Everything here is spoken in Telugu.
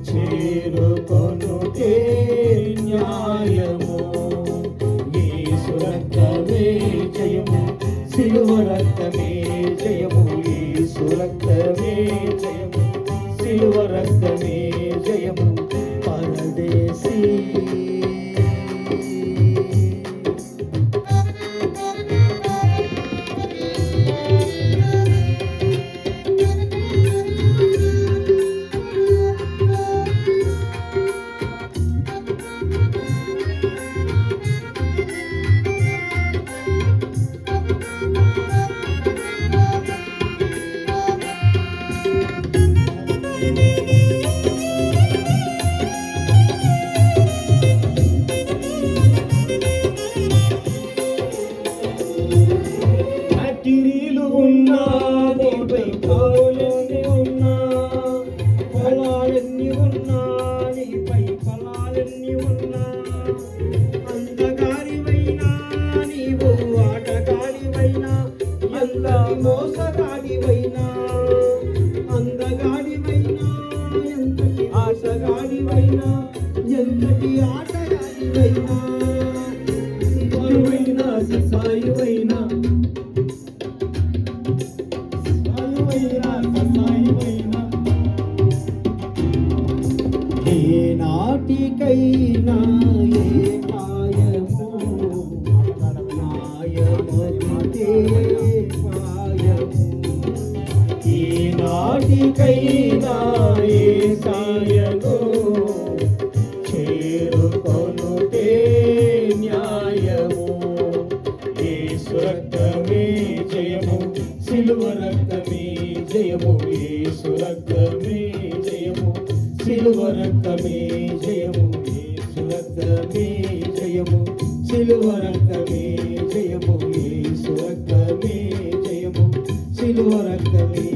చేరుకొనుటే న్యాయము. యేసు రక్తమే జయము, సిలువ రక్తమే జయము. యేసు రక్తమే జయము, సిలువ రక్తమే జయము. పరదేశీ కిరీలు ఉన్నా నీపై కావులన్నీ ఉన్నా, ఫలాలన్నీ ఉన్నా నీపై ఫలాలన్నీ ఉన్నా, అందగాడివైనా నీవు ఆటగాడివైనా, ఎంతటి మోసగాడివైనా, అందగాడివైనా ఎంతటి ఆశగాడివైనా, ఎంతటి ఆటగాడివైనా, సాయువైనా ఏ నాటికైనా ఏ కాయము న్యాయమతే కాయము. ఏ నాటికైనా ఏ కాయము చేరుకొనుటే న్యాయము. యేసు రక్తమే జయము, సిలువ రక్తమే జయము. యేసు రక్తమే జయము, సిలువ రక్తమే జయము. యేసు రక్తమే జయము, సిలువ రక్తమే జయము. యేసు రక్తమే జయము, సిలువ రక్తమే